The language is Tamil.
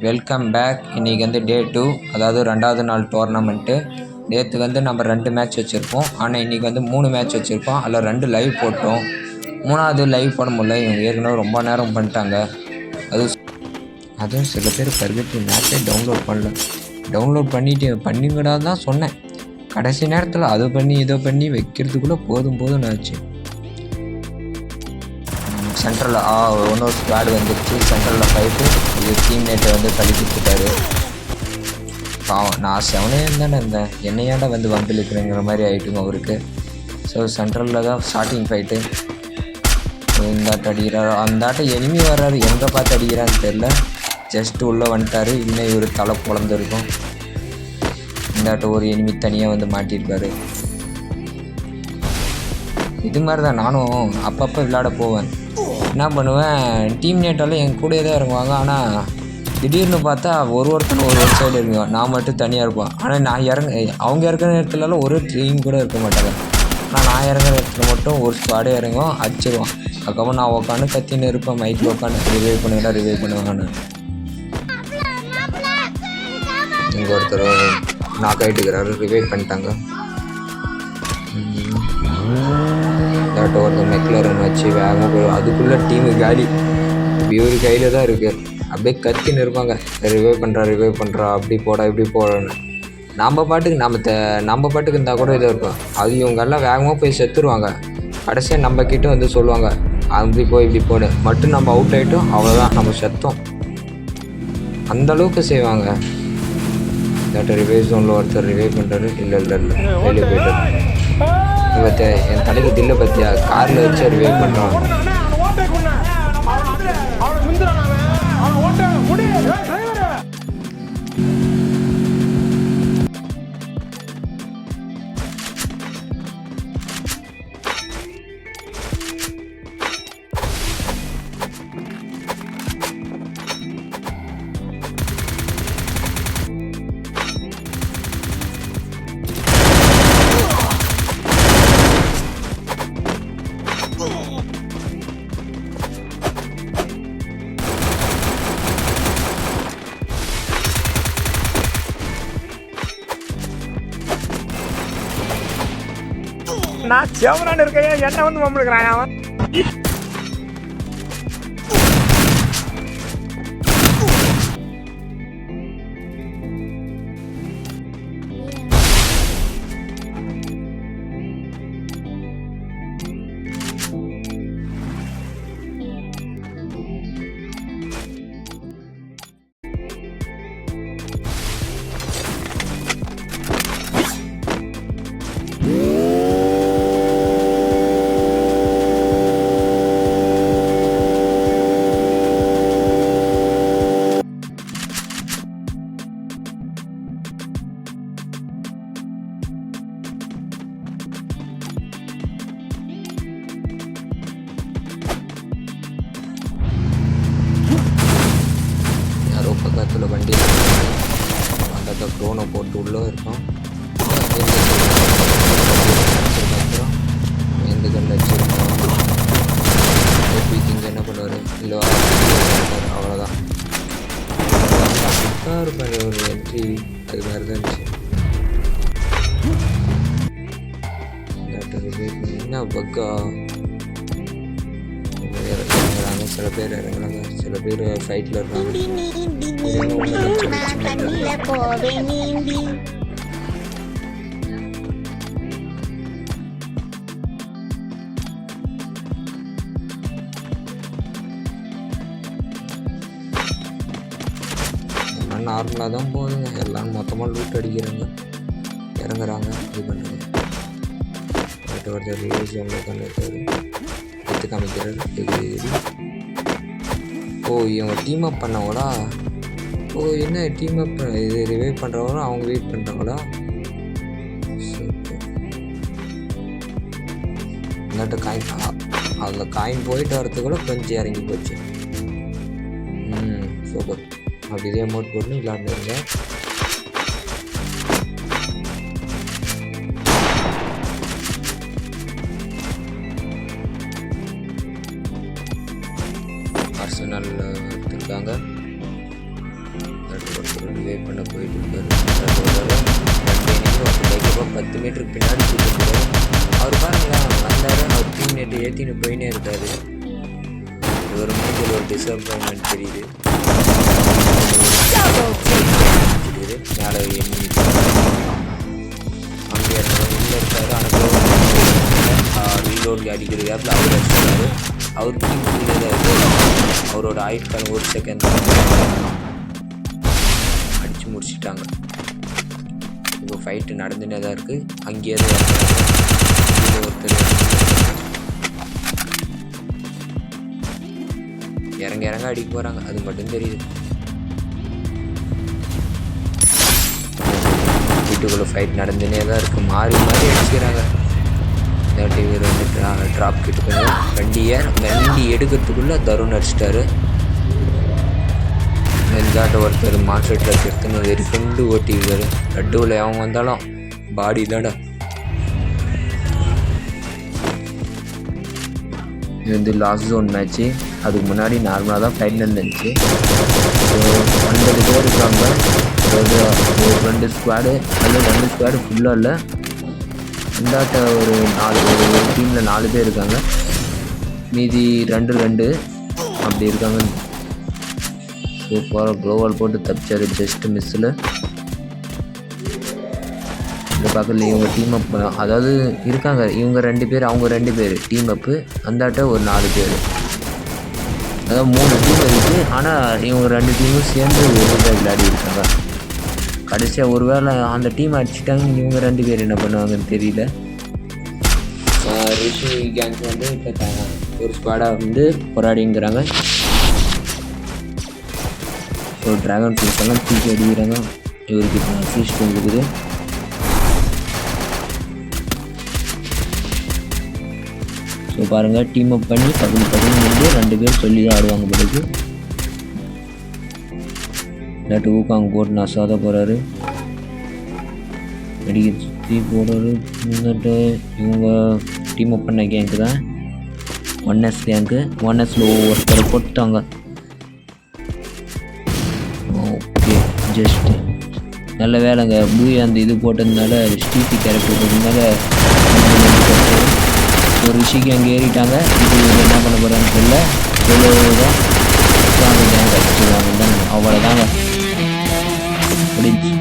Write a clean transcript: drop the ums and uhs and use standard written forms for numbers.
Welcome back. இன்றைக்கி வந்து டே 2, அதாவது 2வது நாள் டோர்னமெண்ட்டு. நேற்று வந்து நம்ம 2 மேட்ச் வச்சுருப்போம், ஆனால் இன்றைக்கி வந்து 3 மேட்ச் வச்சுருக்கோம். அதில் 2 லைவ் போட்டோம். 3வது லைவ் போட முடியல, இவங்க ஏற்கனவே ரொம்ப நேரம் பண்ணிட்டாங்க. அதுவும் சில பேர் பர்கெட்டி மேட்சே டவுன்லோட் பண்ணல. டவுன்லோட் பண்ணிவிடா தான் சொன்னேன். கடைசி நேரத்தில் அதை பண்ணி இதை பண்ணி வைக்கிறதுக்குள்ளே போதும் ஆச்சு. சென்ட்ரலில் இன்னொரு ஸ்குவாடு வந்துருச்சு. சென்ட்ரலில் ஃபைட்டு. இது டீம் மேட்டை வந்து தள்ளி கொடுத்துட்டாரு. பாவம், நான் செவனே இருந்தேன். என்னையாண்டா வந்து வம்பிழுக்கிறேங்கிற மாதிரி ஆகிட்டுங்க அவருக்கு. ஸோ சென்ட்ரலில் தான் ஸ்டார்டிங் ஃபைட்டு. இந்தாட்ட அடிக்கிறாரு, அந்தாட்ட எனிமி வர்றாரு, எங்கே பார்த்து அடிக்கிறான்னு தெரில. ஜஸ்ட்டு உள்ளே வந்துட்டார். இன்னும் இவர் தலை குழந்திருக்கும். இந்தாட்ட ஒரு எனிமி தனியாக வந்து மாட்டியிருக்காரு. இது மாதிரி தான் நானும் அப்பப்போ விளையாட போவேன். என்ன பண்ணுவேன், டீம் நேட்டாலும் என் கூடயே தான் இறங்குவாங்க. ஆனால் திடீர்னு பார்த்தா ஒருத்தர் ஒரு சைடு இருக்குவான், நான் மட்டும் தனியாக இருப்பேன். ஆனால் நான் அவங்க இறங்குற நேரத்துலலாம் ஒரு டீம் கூட இருக்க மாட்டாங்க. ஆனால் நான் இறங்குற இடத்துல மட்டும் ஒரு ஸ்குவாடே இறங்குவோம், அடிச்சிடுவான். அதுக்கப்புறம் நான் உட்காந்து கத்தின்னு இருப்பேன், மைக்கில் உட்காந்து ரிவைவ் பண்ணுவாங்கன்னு. இங்கே ஒருத்தர் நாக் ஆகிட்டுக்கிறாரு, ரிவைவ் பண்ணிட்டாங்க. ஒருத்தர் மெக்லரன் வச்சு வேகமாக போயிடும். அதுக்குள்ளே டீமு காலி. இவர் கையில் தான் இருக்குது. அப்படியே கத்தின்னு இருப்பாங்க, ரிவைவ் பண்ணுறா அப்படி போடா இப்படி போடன்னு. நம்ம பாட்டுக்கு இருந்தால் கூட இதாக இருக்கும். அது இவங்கெல்லாம் வேகமாக போய் செத்துருவாங்க. கடைசியாக நம்ம கிட்ட வந்து சொல்லுவாங்க, அப்படி போய் இப்படி போடு. மட்டும் நம்ம அவுட் ஆகிட்டோம், அவ்வளோதான், நம்ம செத்தோம். அந்தளவுக்கு செய்வாங்க. இதாட்ட ரிவைவ் ஜோனில் ஒருத்தர் ரிவைவ் பண்ணுறாரு. இல்லை வெளியே போய்ட்டார். இவத்த என் தலைக்கு தில்லை பற்றியா, காரில் வச்சு ரிவைவ் பண்ணுறான். நான் செவரான் இருக்கேன், என்ன வந்து மம்பிடுக்கிறான் அவன். பக்கத்தில் வண்டி அந்த ட்ரோனை போட்டு உள்ளே இருக்கும். அப்புறம் எந்த கண்ணு வச்சுருக்கோம். இங்கே என்ன பண்ணுவார், இல்லை அவ்வளோதான். இருப்பார் ஒரு என்ட்ரி, அது மாதிரி தான் இருந்துச்சு. என்ன பக்கா இறங்குறாங்க, சில பேர் இறங்குறாங்க, சில பேர் ஃபைட்டில் இருக்காங்க. நார்மலாக தான் போகுதுங்க. எல்லாம் மொத்தமாக லூட் அடிக்கிறாங்க, இறங்குறாங்க, இது பண்ணுறாங்க. ஒருத்தர் ரிலீஸ் உட்காந்துருக்காரு, எடுத்து காமிக்கிறாரு. இவங்க டீம் அப் பண்ணவங்களா? என்ன டீம் அப், இது ரிவைவ் பண்ணுறவங்களா, அவங்க வெயிட் பண்ணுறாங்களா? இல்லாட்ட காயின், அதில் காயின் போயிட்டு வரத்துக்குள்ள கொஞ்சம் இறங்கி போச்சு. சூப்பர். அப்படி இதே அமௌண்ட் போட்டு விளாண்டுருங்க. ஆர்சனல் எடுத்துருக்காங்க. ரிவைவ் பண்ண போயிட்டு இருக்காரு. 10 மீட்டருக்கு பின்னாடி கூப்பிட்டு அவர் பாருங்களேன் வந்தாரு. அவர் டீம் நேட்டு ஏற்றின்னு போயினே இருக்காரு. ஒரு மாதிரி ஒரு டிசப்பாயின்மெண்ட் தெரியுது. மேலே எண்ணி அங்கே உள்ளே இருக்காரு. ஆனால் ரீலோடு அடிக்கிற கேப்பில் அவர் அடிச்சிருக்காரு. அவர் டீம் கீழே தான் இருக்குது. அவரோட ஆயுட்காலம் 1 செகண்ட் அடித்து முடிச்சிட்டாங்க. இப்போ ஃபைட்டு நடந்துனே தான் இருக்குது. அங்கேயே தான் ஒருத்தர் இறங்க அடிக்க போகிறாங்க. அது மட்டும் தெரியுது. வீட்டுக்குள்ளே ஃபைட் நடந்துனே தான் இருக்குது. மாறி அடிச்சுக்கிறாங்க. இல்லாட்டி இவர் வந்து ட்ராப் கிட்ட வண்டி எடுக்கிறதுக்குள்ளே தருண் அடிச்சிட்டாரு. இந்தாட்ட ஒருத்தர் மாஸ்டர் ட்ரக் எடுத்துன்னு வெறி ஃப்ரெண்டு ஓட்டிக்கிறாரு. நடுவில் அவங்க வந்தாலும் பாடி தான்டா. இது வந்து லாஸ்ட் ஜோன் மேட்ச்சு. அதுக்கு முன்னாடி நார்மலாக தான் ஃபைட் நடந்துச்சு. ஸோ 50 பேர் இருக்காங்க. அதாவது ஒரு 2 ஸ்குவாடு அதில் 2 ஸ்குவாடு ஃபுல்லாக இல்லை. இந்தாட்ட ஒரு டீமில் 4 பேர் இருக்காங்க. மீதி 2 அப்படி இருக்காங்க. சூப்பராக க்ளோவால் போட்டு தப்பிச்சாரு ஜஸ்ட் மிஸ்ஸில். இந்த பக்கத்தில் இவங்க டீம் அப் அதாவது இருக்காங்க. இவங்க 2 பேர் அவங்க 2 பேர் டீம் அப்பு. அந்தாட்ட ஒரு 4 பேர் அதாவது 3 டீம் இருக்குது. ஆனால் இவங்க 2 டீமும் சேர்ந்து ஒரு இதாக விளையாடி இருக்காங்க. கடைசியாக ஒரு வேளை அந்த டீம் அடிச்சிட்டாங்க. இவங்க 2 பேர் என்ன பண்ணுவாங்கன்னு தெரியல. ரிஷி கேங்ஸ் வந்து இப்போ ஒரு ஸ்குவாடாக வந்து போராடிங்கிறாங்க. ஸோ ட்ராகன் ஃப்ரூட்ஸ் எல்லாம் தூக்கி அடிக்கிறாங்க. இவருக்கு இப்போ அசிஸ்ட் இருக்குது. ஸோ பாருங்கள் டீம் அப் பண்ணி பக்கத்து வந்து 2 பேர் சொல்லி தான் ஆடுவாங்க. பிறகு இல்லாட்டி ஊக்காங்க போட்டு நசாத போகிறாரு. அடிக்க சுற்றி போடுறாரு. முன்னிட்டு இவங்க டீம் அப் பண்ண கேங்க்கு தான் 1S கேங்க்கு. 1Sல ஒருத்தரை போட்டாங்க. ஓகே ஜஸ்ட்டு நல்ல வேலைங்க. பூய் அந்த இது போட்டதுனால ஸ்டீபி கேரக்டர் போட்டதுனால ஒரு ரிஷிக்கு அங்கே ஏறிட்டாங்க. இது என்ன பண்ண போகிறான்னு தெரியல. எவ்வளோதான் அந்த கேங் அடிச்சுடுவாங்க. அவ்வளோதாங்க முடிஞ்சு.